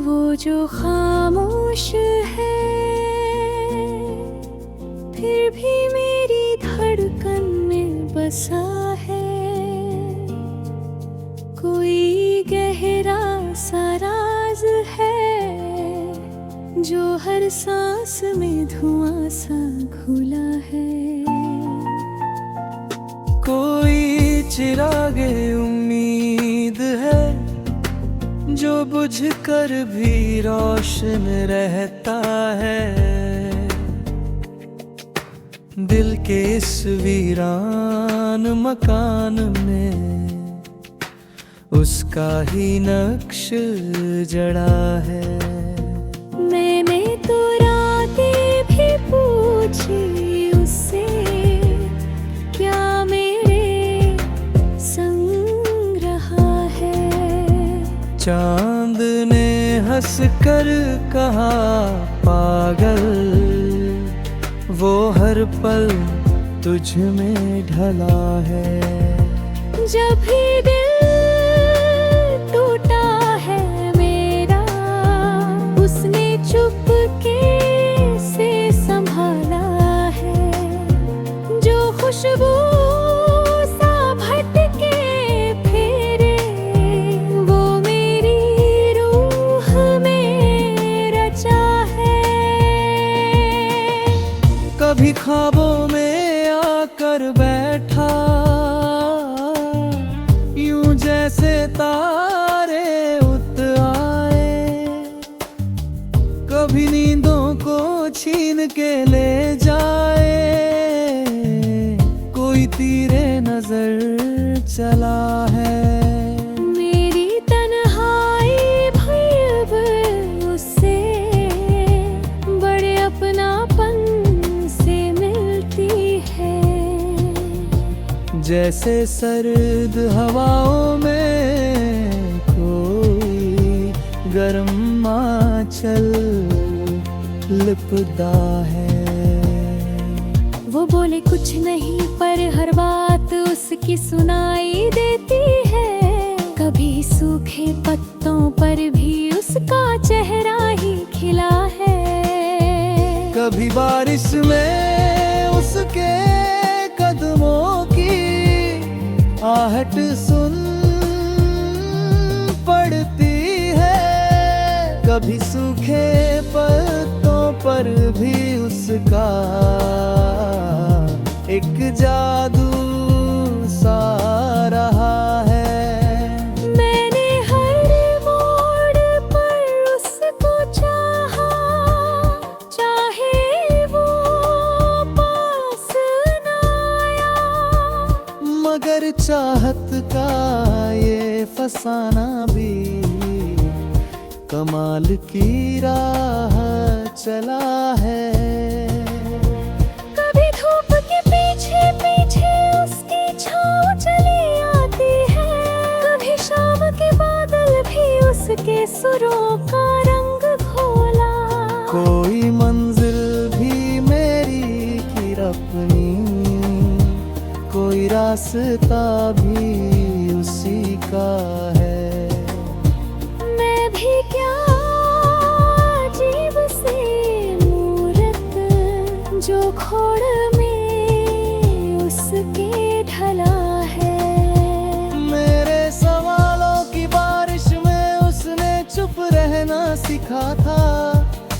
वो जो खामोश है फिर भी मेरी धड़कन में बसा है, कोई गहरा सा राज है जो हर सांस में धुआं सा घुला है। कोई चिरागे उम्मीद है जो बुझ कर भी रोशन रहता है। दिल के इस वीरान मकान में उसका ही नक्श जड़ा है। मैंने तो रातें भी पूछी उससे, क्या मेरे संग रहा है। चांद ने हंस कर कहा पागल, वो हर पल तुझ में ढला है। जब भी दिल टूटा है मेरा, उसने चुपके से संभाला है। जो खुशबू सा भटके फेरे, वो मेरी रूह में रचा है। कभी ख्वाबों में आकर बैठा, यूं जैसे तारे उतर आए। कभी नींदों को छीन के ले जाए, कोई तीरे नजर चला है। मेरी तन्हाई भी अब उससे बड़े अपनापन से मिलती है। जैसे सर्द हवाओं में कोई गर्म आंचल लिपटा है। वो बोले कुछ नहीं पर हर बात उसकी सुनाई देती है। कभी सूखे पत्तों पर भी उसका चेहरा ही खिला है। कभी बारिश में उसके कदमों की आहट सुन पड़ती है। कभी सूखे पत्तों पर भी उसका एक जादू सा रहा है। मैंने हर मोड़ पर उसको चाहा, चाहे वो पास न आया। मगर चाहत का ये फसाना भी कमाल की राह चला है। कभी धूप के पीछे पीछे उसकी छाँव चली आती है। कभी शाम के बादल भी उसके सुरों का रंग घोला। कोई मंजिल भी मेरी की अपनी, कोई रास्ता भी उसी का है। मैं भी क्या अजीब सी मूरत, जो खोड़ में उसके ढला है। मेरे सवालों की बारिश में उसने चुप रहना सीखा था।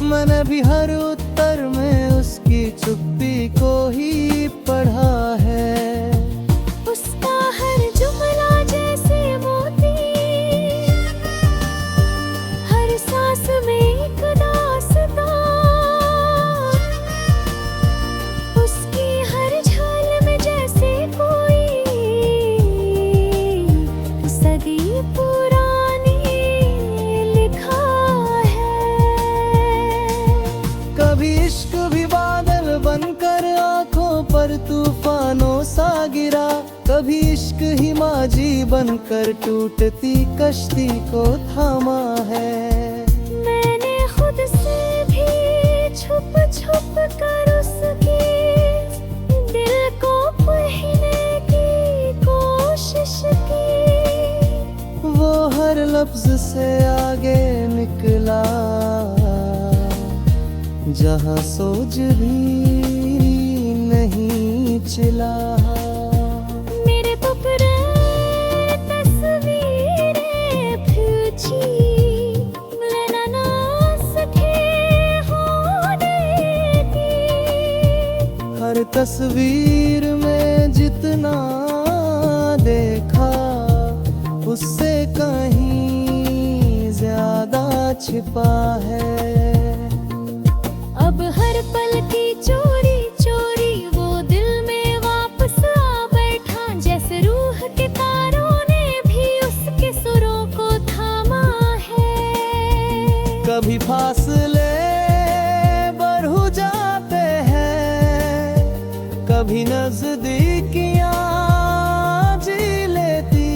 मैंने भी हर उत्तर में उसकी चुप्पी को ही पढ़ा है। उसका हर जुमला जैसे मोती कभी इश्क ही माजी बनकर टूटती कश्ती को थामा है। मैंने खुद से भी छुप छुप कर उसके दिल को पहने की कोशिश की। वो हर लफ्ज से आगे निकला जहाँ सोच भी नहीं चला। मेरे पुपरे तस्वीरें खींची मिलना ना सके होने की। हर तस्वीर में जितना देखा उससे कहीं ज्यादा छिपा है। अब हर पल की चोरी चोरी वो दिल में वापस आ बैठा, जैसे रूह के तारों ने भी उसके सुरों को थामा है। कभी फासले बढ़ जाते हैं, कभी नजदीकियां जी लेती।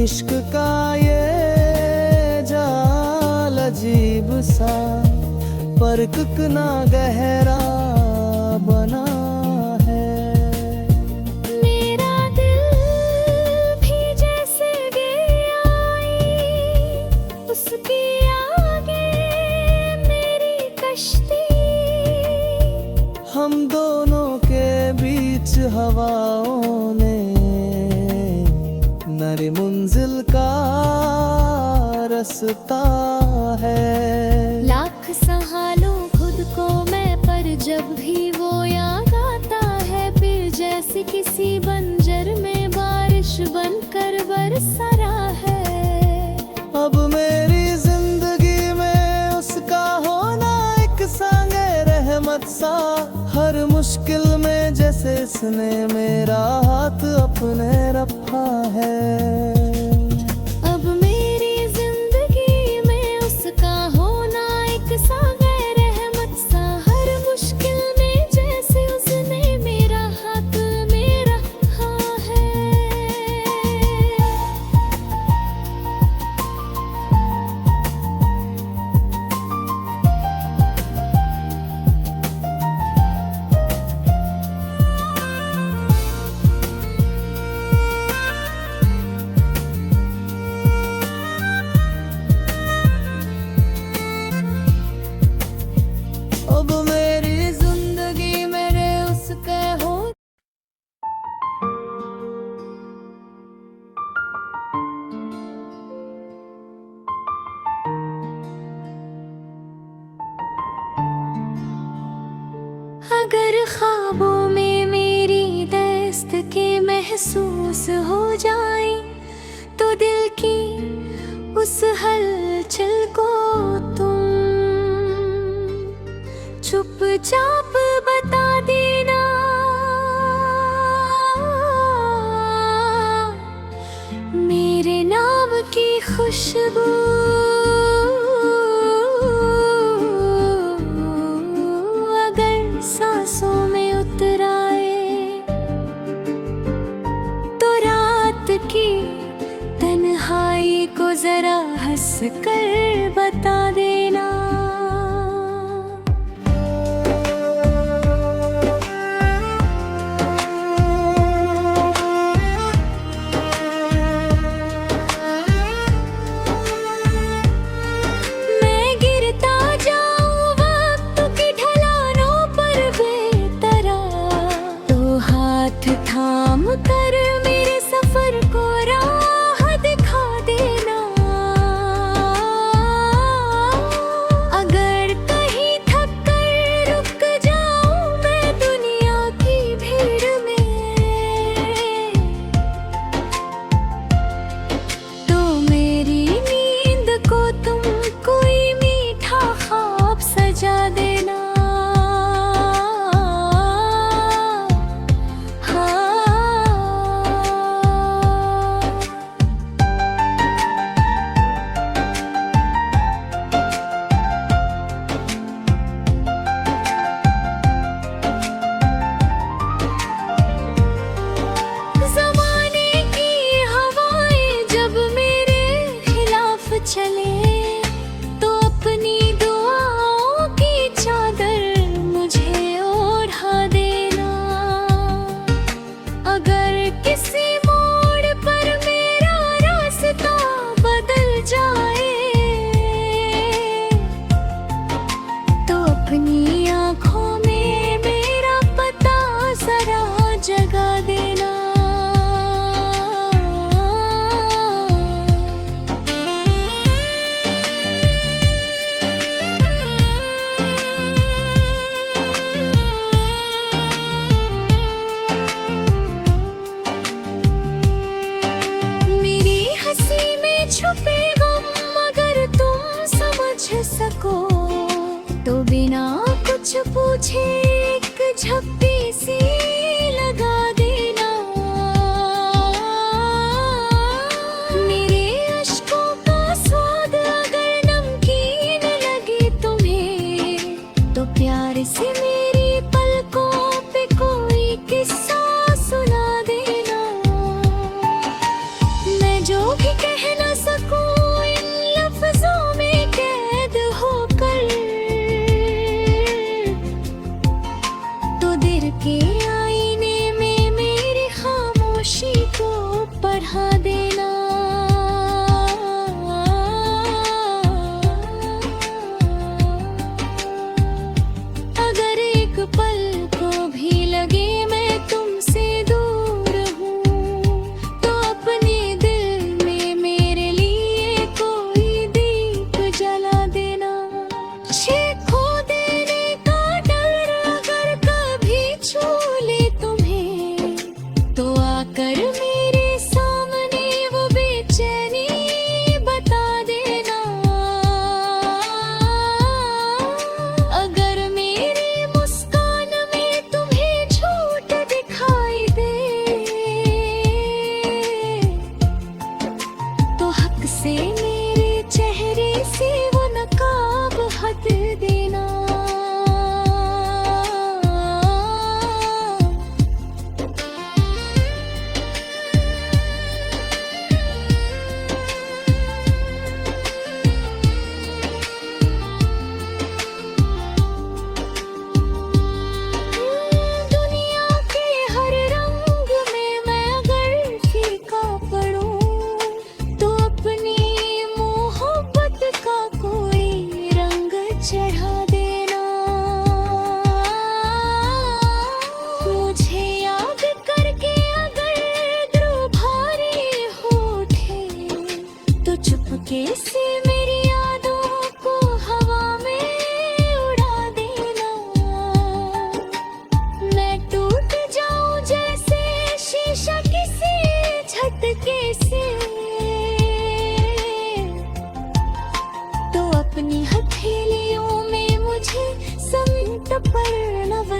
इश्क का ये जाल अजीब सा पर कितना गहरा बना है। मेरा दिल भी जैसे गहराई उसके आगे मेरी कश्ती। हम दोनों के बीच हवाओं ने नरे मंजिल का रास्ता है। लाख संभालूं खुद को मैं पर जब भी वो याद आता है फिर जैसे किसी बंजर में बारिश बनकर बरसा रहा है। अब मेरी जिंदगी में उसका होना एक संगे रहमत सा। हर मुश्किल में जैसे इसने मेरा हाथ अपने रखा है। अब मेरी जिंदगी में उसका होना एक संगे रहमत सा। हर मुश्किल में जैसे उसने मेरा हाथ में रखा है। अब मेरी जिंदगी मेरे उसके हो। अगर ख्वाबों में मेरी दस्त के महसूस हो जाए तो दिल की उस हलचल को तुम चुपचाप बता देना। मेरे नाम की खुशबू अगर सांसों में उतर आए तो रात की तन्हाई को जरा हंस कर बता देना। थाम कर मेरे सफर को राह दिखा देना। अगर कहीं थक कर रुक जाऊं मैं दुनिया की भीड़ में तो मेरी नींद को तुम कोई मीठा ख्वाब सजा देना।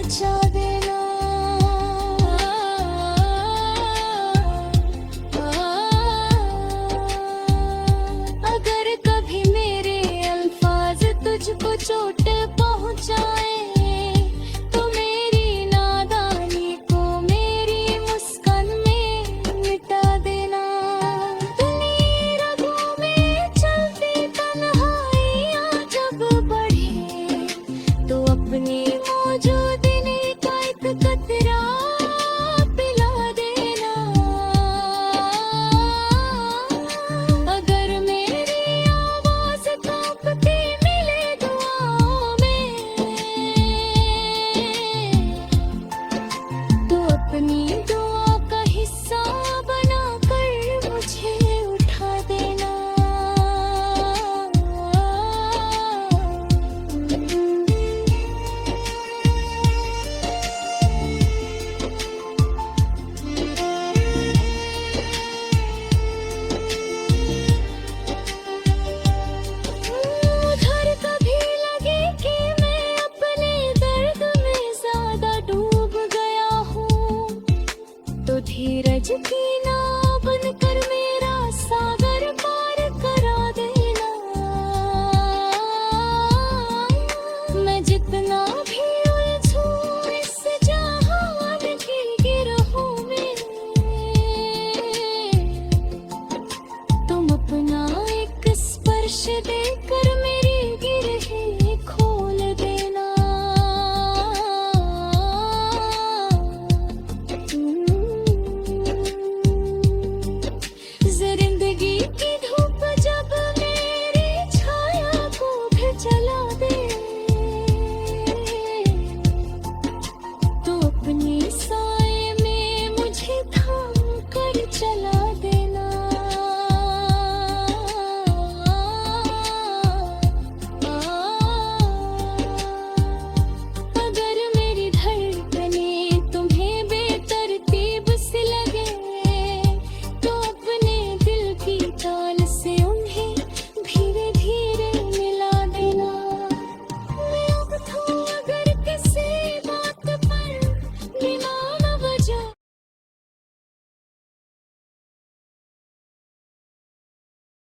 बचा देना। अगर कभी मेरे अल्फाज तुझको चोट पहुंचाए तो मेरी नादानी को मेरी मुस्कान में मिटा देना। दुनिया रगों में चलती तन्हाइयां जब बढ़े तो अपनी मौजूदगी का एक कतरा पिला देना। अगर मेरी आवाज कांपती मिले दुआओं में तो अपनी दुआ का हिस्सा बनाकर मुझे उठा देना। उधर कभी लगे कि मैं अपने दर्द में ज्यादा डूब गया हूँ तो धीरज की